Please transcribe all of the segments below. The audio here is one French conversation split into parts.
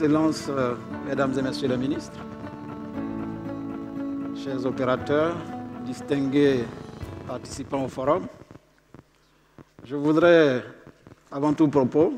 Excellences, Mesdames et Messieurs les ministres, chers opérateurs, distingués participants au forum, je voudrais, avant tout propos,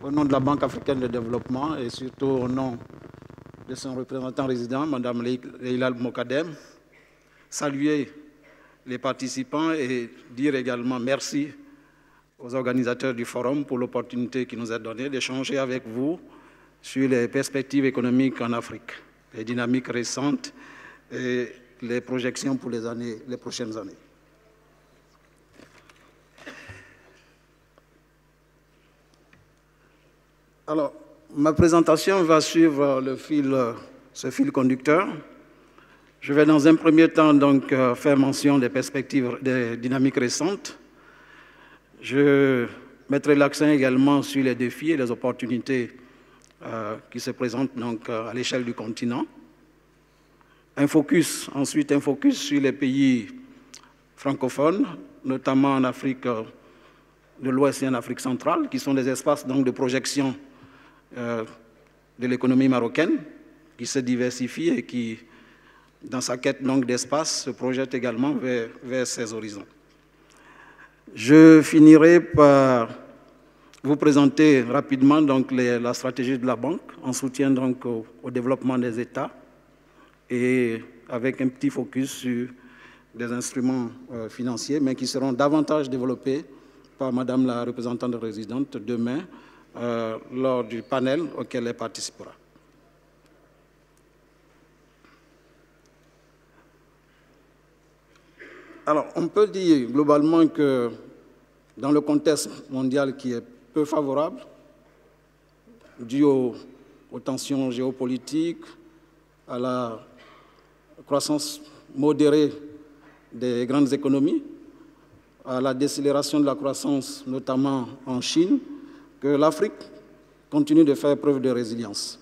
au nom de la Banque africaine de développement et surtout au nom de son représentant résident, Mme Leïla Mokadem, saluer les participants et dire également merci aux organisateurs du forum pour l'opportunité qui nous est donnée d'échanger avec vous sur les perspectives économiques en Afrique, les dynamiques récentes et les projections pour les prochaines années. Alors, ma présentation va suivre ce fil conducteur. Je vais dans un premier temps donc faire mention des perspectives, des dynamiques récentes. Je mettrai l'accent également sur les défis et les opportunités qui se présentent donc à l'échelle du continent. Ensuite un focus sur les pays francophones, notamment en Afrique de l'Ouest et en Afrique centrale, qui sont des espaces donc, de projection de l'économie marocaine, qui se diversifie et qui, dans sa quête d'espace, se projette également vers ces horizons. Je finirai par vous présenter rapidement donc, la stratégie de la banque en soutien donc, au développement des États et avec un petit focus sur des instruments financiers, mais qui seront davantage développés par Madame la représentante résidente demain lors du panel auquel elle participera. Alors, on peut dire globalement que dans le contexte mondial qui est peu favorable, dû aux tensions géopolitiques, à la croissance modérée des grandes économies, à la décélération de la croissance, notamment en Chine, que l'Afrique continue de faire preuve de résilience,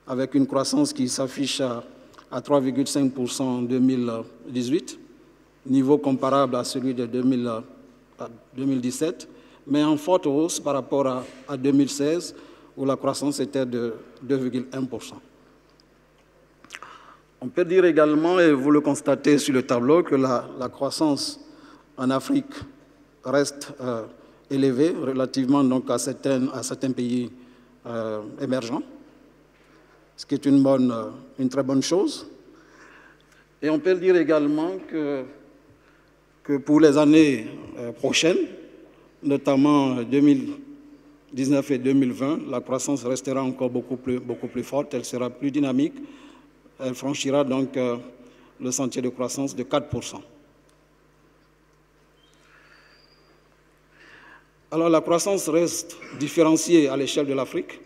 avec une croissance qui s'affiche à 3,5% en 2018, niveau comparable à celui de 2017, mais en forte hausse par rapport à 2016, où la croissance était de 2,1%. On peut dire également, et vous le constatez sur le tableau, que la croissance en Afrique reste élevée relativement donc, à certains pays émergents, ce qui est une très bonne chose. Et on peut dire également que pour les années prochaines, notamment 2019 et 2020, la croissance restera encore beaucoup plus forte, elle sera plus dynamique, elle franchira donc le sentier de croissance de 4%. Alors la croissance reste différenciée à l'échelle de l'Afrique,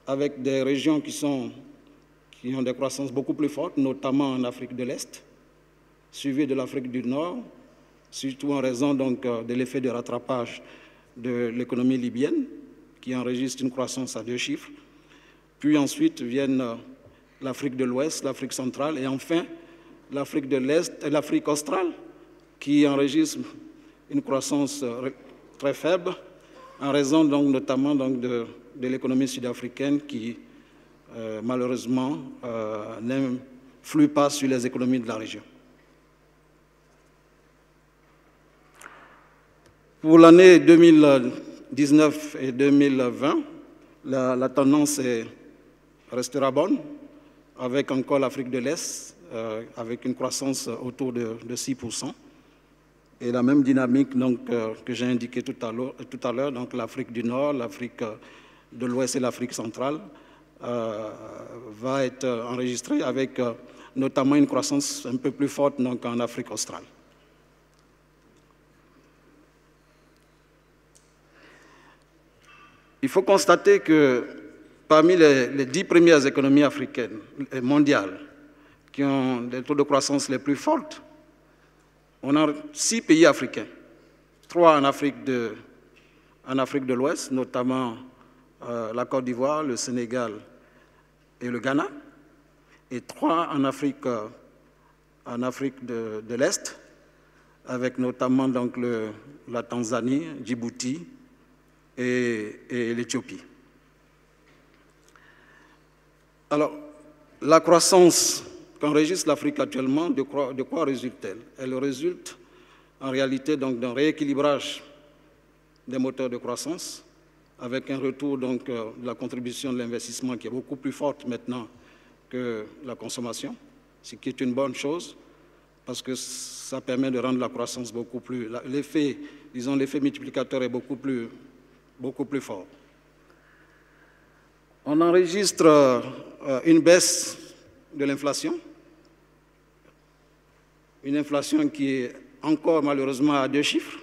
avec des régions qui ont des croissances beaucoup plus fortes, notamment en Afrique de l'Est, suivi de l'Afrique du Nord, surtout en raison donc, de l'effet de rattrapage de l'économie libyenne, qui enregistre une croissance à 2 chiffres. Puis ensuite viennent l'Afrique de l'Ouest, l'Afrique centrale, et enfin l'Afrique de l'Est et l'Afrique australe, qui enregistrent une croissance très faible, en raison donc, notamment donc, de l'économie sud-africaine qui, malheureusement, n'influe pas sur les économies de la région. Pour l'année 2019 et 2020, la tendance restera bonne, avec encore l'Afrique de l'Est, avec une croissance autour de 6%, et la même dynamique donc, que j'ai indiquée tout à l'heure, donc l'Afrique du Nord, l'Afrique de l'Ouest et l'Afrique centrale, va être enregistrée avec notamment une croissance un peu plus forte donc, en Afrique australe. Il faut constater que parmi les 10 premières économies africaines et mondiales qui ont des taux de croissance les plus forts, on a 6 pays africains, 3 en Afrique de l'Ouest, notamment la Côte d'Ivoire, le Sénégal et le Ghana, et 3 en Afrique de l'Est, avec notamment donc, la Tanzanie, Djibouti et l'Éthiopie. Alors, la croissance qu'enregistre l'Afrique actuellement, de quoi résulte-t-elle? Elle résulte en réalité donc d'un rééquilibrage des moteurs de croissance, avec un retour donc, de la contribution de l'investissement qui est beaucoup plus forte maintenant que la consommation, ce qui est une bonne chose, parce que ça permet de rendre la croissance beaucoup plus... L'effet, disons, l'effet multiplicateur est beaucoup plus fort. On enregistre une baisse de l'inflation, une inflation qui est encore malheureusement à 2 chiffres,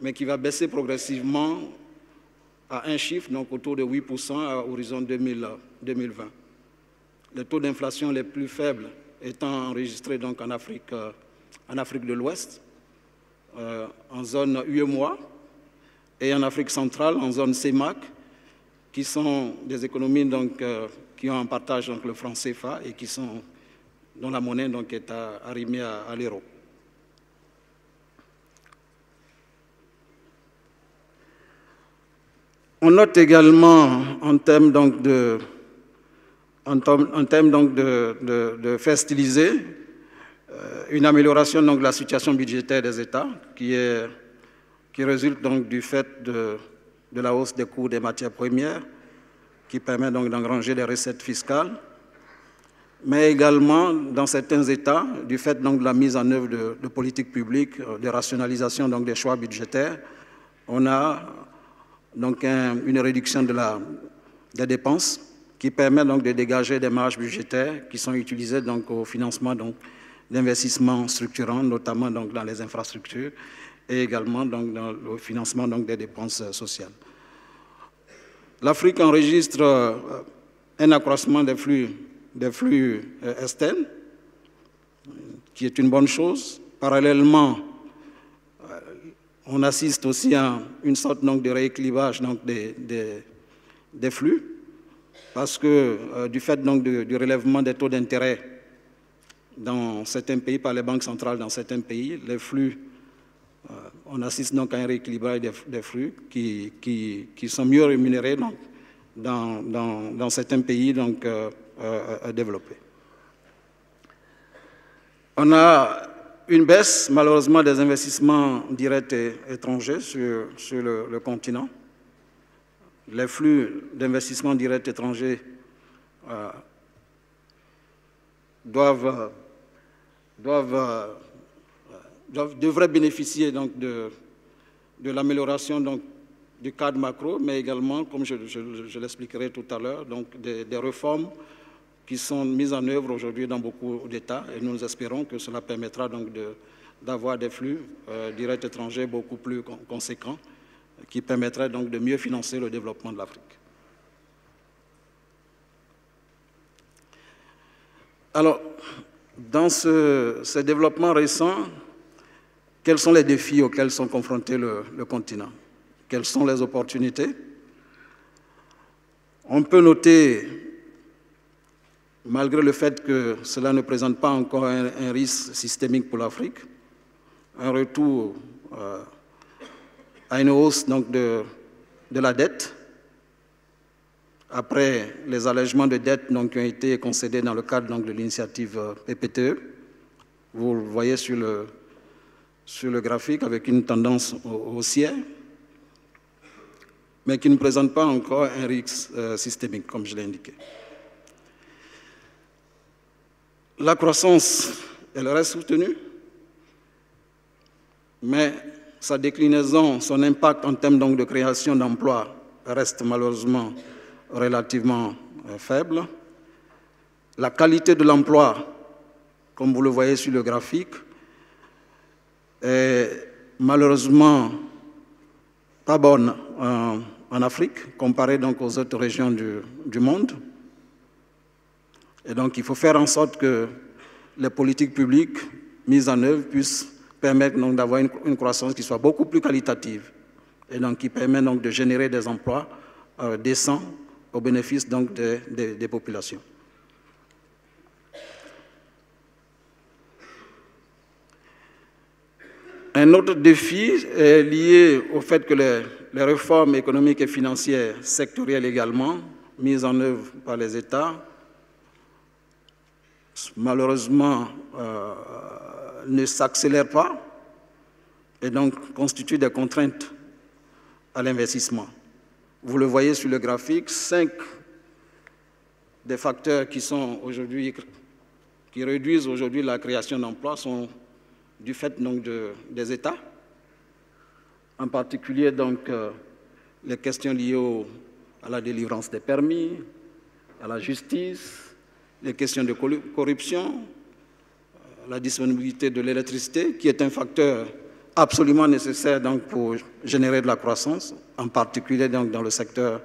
mais qui va baisser progressivement à 1 chiffre, donc autour de 8% à horizon 2020. Les taux d'inflation les plus faibles étant enregistrés donc en Afrique de l'Ouest, en zone UEMOA, et en Afrique centrale, en zone CEMAC, qui sont des économies donc, qui ont en partage donc, le franc CFA et dont la monnaie donc, est arrimée à l'euro. On note également en termes donc, de faire styliser une amélioration donc, de la situation budgétaire des États qui résulte donc, du fait de la hausse des coûts des matières premières qui permet donc d'engranger des recettes fiscales, mais également dans certains États du fait donc, de la mise en œuvre de politiques publiques, de rationalisation donc, des choix budgétaires. On a donc une réduction des dépenses qui permet donc de dégager des marges budgétaires qui sont utilisées donc au financement d'investissements structurants, notamment donc dans les infrastructures et également donc dans le financement donc des dépenses sociales. L'Afrique enregistre un accroissement des flux externes, qui est une bonne chose. Parallèlement, on assiste aussi à une sorte donc, de rééquilibrage donc, des flux, parce que du fait donc, du relèvement des taux d'intérêt dans certains pays, par les banques centrales dans certains pays, les flux, on assiste donc à un rééquilibrage des flux qui sont mieux rémunérés donc, dans certains pays donc, développés. On a une baisse, malheureusement, des investissements directs et étrangers sur le continent. Les flux d'investissements directs étrangers devraient bénéficier donc, de l'amélioration du cadre macro, mais également, comme je l'expliquerai tout à l'heure, des réformes qui sont mises en œuvre aujourd'hui dans beaucoup d'États, et nous espérons que cela permettra donc d'avoir des flux directs étrangers beaucoup plus conséquents, qui permettraient donc de mieux financer le développement de l'Afrique. Alors, dans ces développements récents, quels sont les défis auxquels sont confrontés le continent? Quelles sont les opportunités? On peut noter, malgré le fait que cela ne présente pas encore un risque systémique pour l'Afrique, un retour à une hausse donc, de la dette, après les allègements de dette donc, qui ont été concédés dans le cadre donc, de l'initiative PPTE. Vous le voyez sur le graphique avec une tendance haussière, mais qui ne présente pas encore un risque systémique, comme je l'ai indiqué. La croissance, elle reste soutenue, mais sa déclinaison, son impact en termes donc, de création d'emplois reste malheureusement relativement faible. La qualité de l'emploi, comme vous le voyez sur le graphique, est malheureusement pas bonne en Afrique, comparée donc aux autres régions du monde. Et donc, il faut faire en sorte que les politiques publiques mises en œuvre puissent permettre d'avoir une croissance qui soit beaucoup plus qualitative et donc qui permet donc de générer des emplois décents au bénéfice donc des populations. Un autre défi est lié au fait que les réformes économiques et financières sectorielles également mises en œuvre par les États, malheureusement, ne s'accélèrent pas et donc constituent des contraintes à l'investissement. Vous le voyez sur le graphique, 5 des facteurs qui réduisent aujourd'hui la création d'emplois sont du fait donc des États, en particulier donc les questions liées à la délivrance des permis, à la justice, les questions de corruption, la disponibilité de l'électricité, qui est un facteur absolument nécessaire donc, pour générer de la croissance, en particulier donc, dans le secteur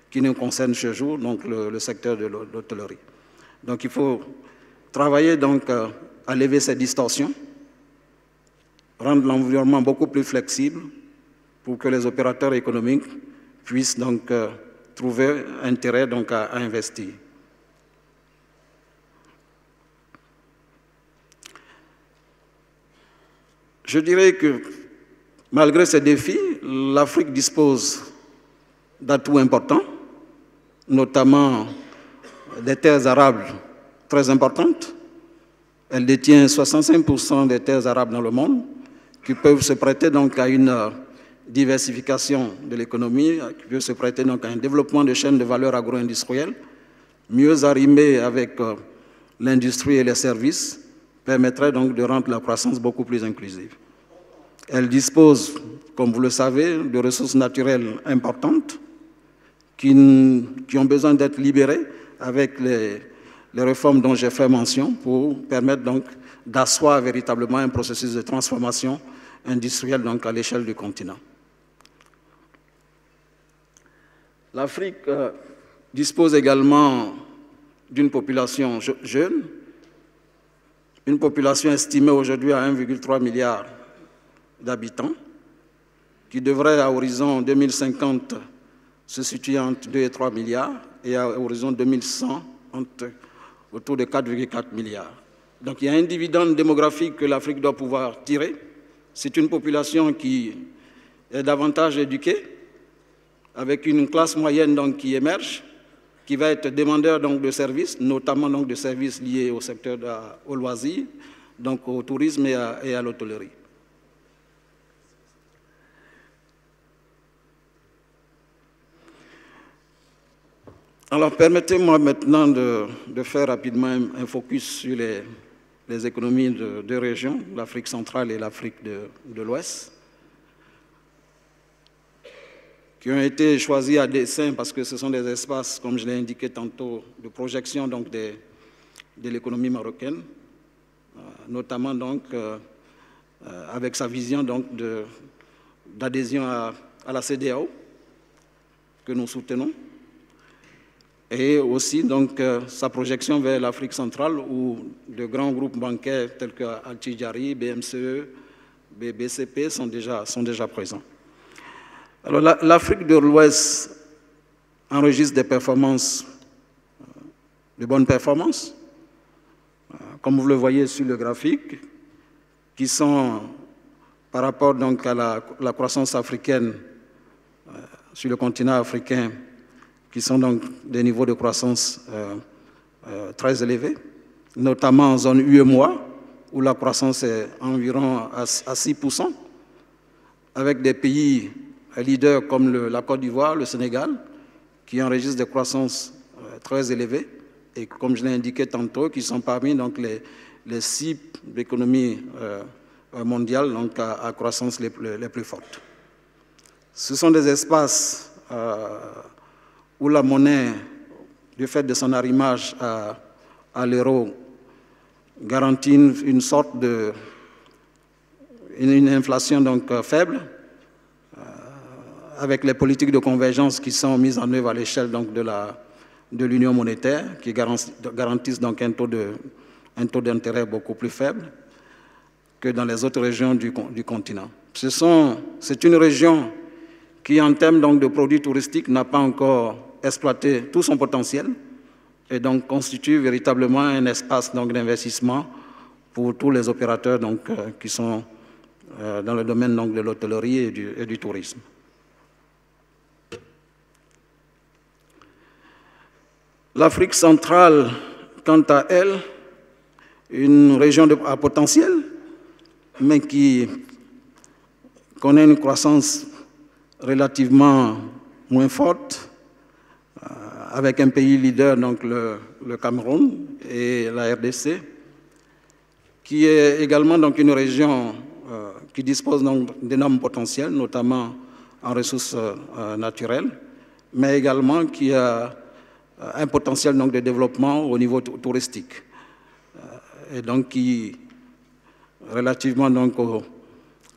qui nous concerne ce jour, donc le secteur de l'hôtellerie. Donc il faut travailler donc, à lever ces distorsions, rendre l'environnement beaucoup plus flexible pour que les opérateurs économiques puissent donc trouver intérêt donc, à investir. Je dirais que malgré ces défis, l'Afrique dispose d'atouts importants, notamment des terres arables très importantes. Elle détient 65% des terres arables dans le monde, qui peuvent se prêter donc à une diversification de l'économie, qui peuvent se prêter donc à un développement de chaînes de valeur agro-industrielles, mieux arrimées avec l'industrie et les services, permettrait donc de rendre la croissance beaucoup plus inclusive. Elle dispose, comme vous le savez, de ressources naturelles importantes qui ont besoin d'être libérées avec les réformes dont j'ai fait mention pour permettre donc d'asseoir véritablement un processus de transformation industrielle donc à l'échelle du continent. L'Afrique dispose également d'une population jeune, une population estimée aujourd'hui à 1,3 milliard d'habitants, qui devrait à horizon 2050 se situer entre 2 et 3 milliards et à horizon 2100 autour de 4,4 milliards. Donc il y a un dividende démographique que l'Afrique doit pouvoir tirer. C'est une population qui est davantage éduquée, avec une classe moyenne donc, qui émerge, qui va être demandeur donc, de services, notamment donc, de services liés au secteur au loisir, donc au tourisme et à l'hôtellerie. Alors, permettez-moi maintenant de faire rapidement un focus sur les économies de deux régions, l'Afrique centrale et l'Afrique de l'Ouest, qui ont été choisis à dessein parce que ce sont des espaces, comme je l'ai indiqué tantôt, de projection donc, de l'économie marocaine, notamment donc, avec sa vision d'adhésion à la CEDEAO, que nous soutenons, et aussi donc, sa projection vers l'Afrique centrale où de grands groupes bancaires tels que Al-Tijari, BMCE, BCP sont déjà présents. Alors l'Afrique de l'Ouest enregistre des performances, de bonnes performances, comme vous le voyez sur le graphique, qui sont par rapport donc à la croissance africaine sur le continent africain, qui sont donc des niveaux de croissance très élevés, notamment en zone UEMOA, où la croissance est environ à 6%, avec des pays leaders comme la Côte d'Ivoire, le Sénégal, qui enregistrent des croissances très élevées, et comme je l'ai indiqué tantôt, qui sont parmi donc, les 6 économies mondiales donc, à croissance les plus fortes. Ce sont des espaces où la monnaie, du fait de son arrimage à l'euro, garantit une sorte une inflation donc faible, avec les politiques de convergence qui sont mises en œuvre à l'échelle donc de l'union monétaire, qui garantissent donc un taux d'intérêt beaucoup plus faible que dans les autres régions du continent. C'est une région qui, en termes donc de produits touristiques, n'a pas encore exploité tout son potentiel et donc constitue véritablement un espace d'investissement pour tous les opérateurs donc, qui sont dans le domaine donc, de l'hôtellerie et du tourisme. L'Afrique centrale, quant à elle, une région à potentiel, mais qui connaît une croissance relativement moins forte, avec un pays leader, donc le Cameroun et la RDC, qui est également donc une région qui dispose d'énormes potentiels, notamment en ressources naturelles, mais également qui a un potentiel donc, de développement au niveau touristique. Et donc qui, relativement donc,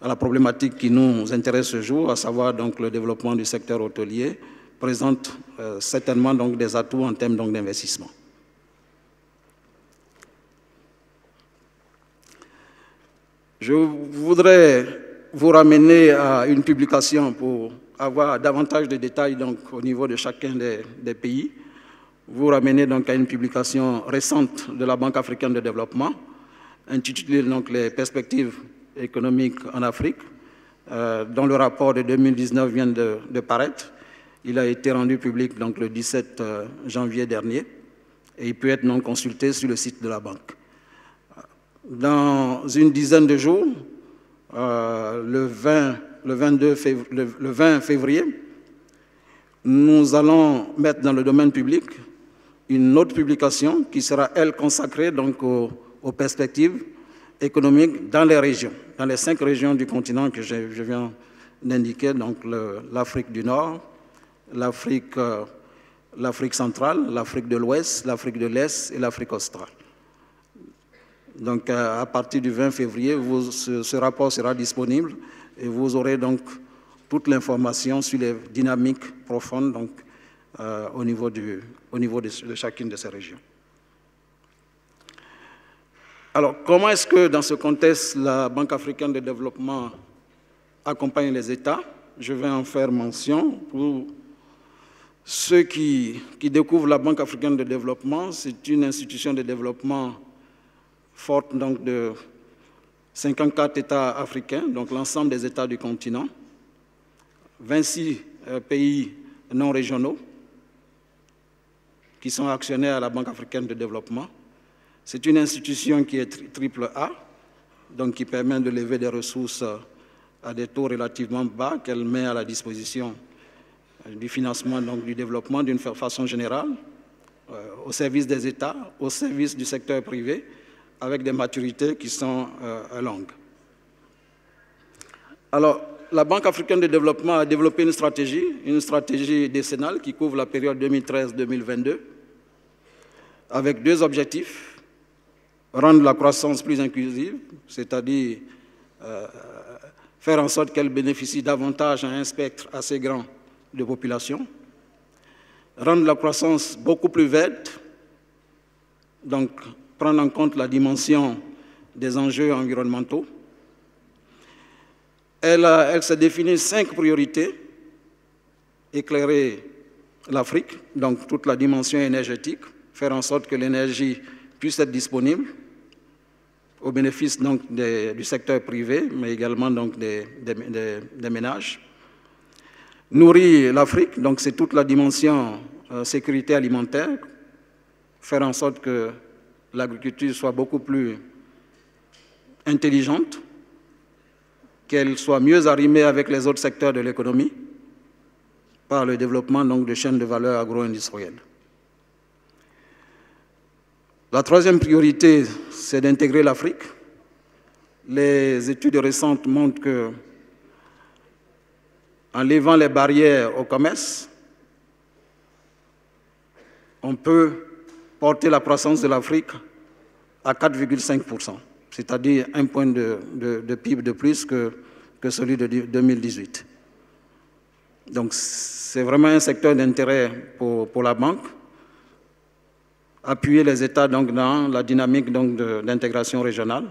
à la problématique qui nous intéresse ce jour, à savoir donc, le développement du secteur hôtelier, présente certainement donc, des atouts en termes d'investissement. Je voudrais vous ramener à une publication pour avoir davantage de détails donc, au niveau de chacun des pays. Vous ramener donc, à une publication récente de la Banque africaine de développement, intitulée donc, « Les perspectives économiques en Afrique », dont le rapport de 2019 vient de paraître. Il a été rendu public donc, le 17 janvier dernier et il peut être non consulté sur le site de la banque. Dans une dizaine de jours, le 20 février, nous allons mettre dans le domaine public une autre publication qui sera, elle, consacrée donc, aux perspectives économiques dans les régions, dans les 5 régions du continent que je viens d'indiquer, donc l'Afrique du Nord, l'Afrique centrale, l'Afrique de l'Ouest, l'Afrique de l'Est et l'Afrique australe. Donc, à partir du 20 février, ce rapport sera disponible et vous aurez donc toute l'information sur les dynamiques profondes donc, au niveau de chacune de ces régions. Alors, comment est-ce que, dans ce contexte, la Banque africaine de développement accompagne les États? Je vais en faire mention. Pour ceux qui découvrent la Banque africaine de développement, c'est une institution de développement forte donc, de 54 États africains, donc l'ensemble des États du continent, 26 pays non régionaux qui sont actionnaires à la Banque africaine de développement. C'est une institution qui est triple A, donc qui permet de lever des ressources à des taux relativement bas qu'elle met à la disposition du financement donc, du développement d'une façon générale, au service des États, au service du secteur privé, avec des maturités qui sont longues. Alors, la Banque africaine de développement a développé une stratégie décennale qui couvre la période 2013-2022, avec 2 objectifs: rendre la croissance plus inclusive, c'est-à-dire faire en sorte qu'elle bénéficie davantage à un spectre assez grand de population, rendre la croissance beaucoup plus verte, donc prendre en compte la dimension des enjeux environnementaux. Elle se définit 5 priorités: éclairer l'Afrique, donc toute la dimension énergétique, faire en sorte que l'énergie puisse être disponible au bénéfice donc, du secteur privé, mais également donc, des ménages. Nourrir l'Afrique, donc c'est toute la dimension sécurité alimentaire, faire en sorte que l'agriculture soit beaucoup plus intelligente, qu'elle soit mieux arrimée avec les autres secteurs de l'économie par le développement donc, de chaînes de valeur agro-industrielles. La 3e priorité, c'est d'intégrer l'Afrique. Les études récentes montrent que, en levant les barrières au commerce, on peut porter la croissance de l'Afrique à 4,5%, c'est-à-dire 1 point de PIB de plus que celui de 2018. Donc, c'est vraiment un secteur d'intérêt pour la banque. Appuyer les États donc, dans la dynamique d'intégration régionale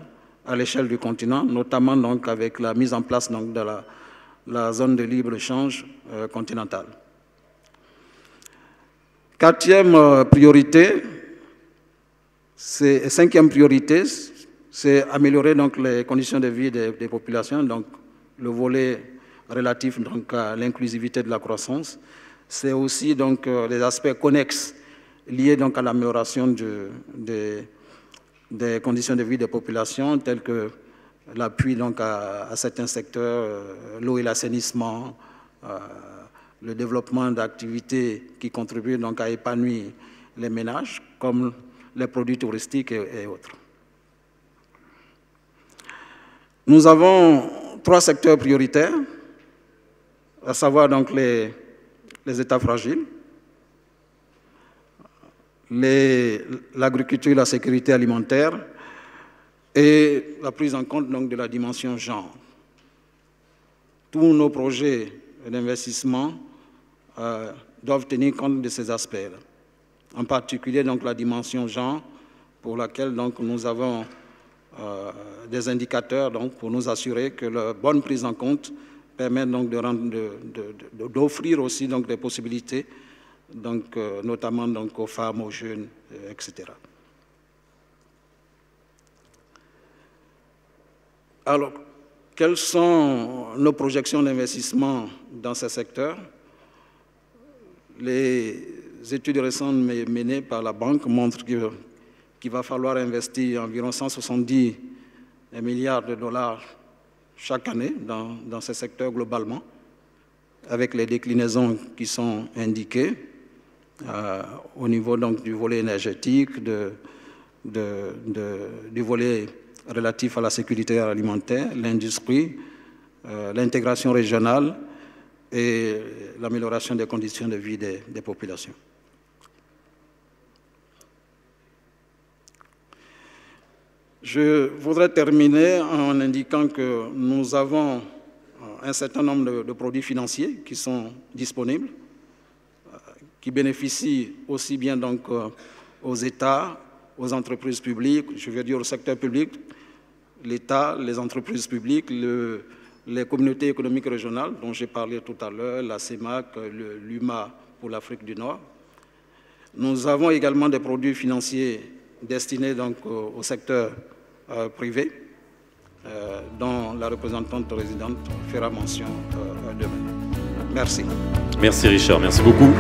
à l'échelle du continent, notamment donc, avec la mise en place donc, de la zone de libre-échange continentale. 4e priorité, 5e priorité, c'est améliorer donc, les conditions de vie des populations, donc le volet relatif donc, à l'inclusivité de la croissance. C'est aussi donc, les aspects connexes liées donc à l'amélioration des conditions de vie des populations, telles que l'appui donc à certains secteurs, l'eau et l'assainissement, le développement d'activités qui contribuent donc à épanouir les ménages, comme les produits touristiques et autres. Nous avons 3 secteurs prioritaires, à savoir donc les États fragiles, l'agriculture et la sécurité alimentaire et la prise en compte donc de la dimension genre. Tous nos projets d'investissement doivent tenir compte de ces aspects-là. En particulier donc la dimension genre, pour laquelle donc nous avons des indicateurs donc, pour nous assurer que la bonne prise en compte permet donc d'offrir aussi donc des possibilités, donc, notamment donc, aux femmes, aux jeunes, etc. Alors, quelles sont nos projections d'investissement dans ces secteurs? Les études récentes menées par la banque montrent qu'il va falloir investir environ 170 milliards de dollars chaque année dans ces secteurs globalement, avec les déclinaisons qui sont indiquées au niveau donc, du volet énergétique, du volet relatif à la sécurité alimentaire, l'industrie, l'intégration régionale et l'amélioration des conditions de vie des populations. Je voudrais terminer en indiquant que nous avons un certain nombre de produits financiers qui sont disponibles, qui bénéficient aussi bien donc aux États, aux entreprises publiques, je veux dire au secteur public, l'État, les entreprises publiques, les communautés économiques régionales dont j'ai parlé tout à l'heure, la CEMAC, l'UMA pour l'Afrique du Nord. Nous avons également des produits financiers destinés donc au secteur privé, dont la représentante résidente fera mention demain. Merci. Merci Richard, merci beaucoup.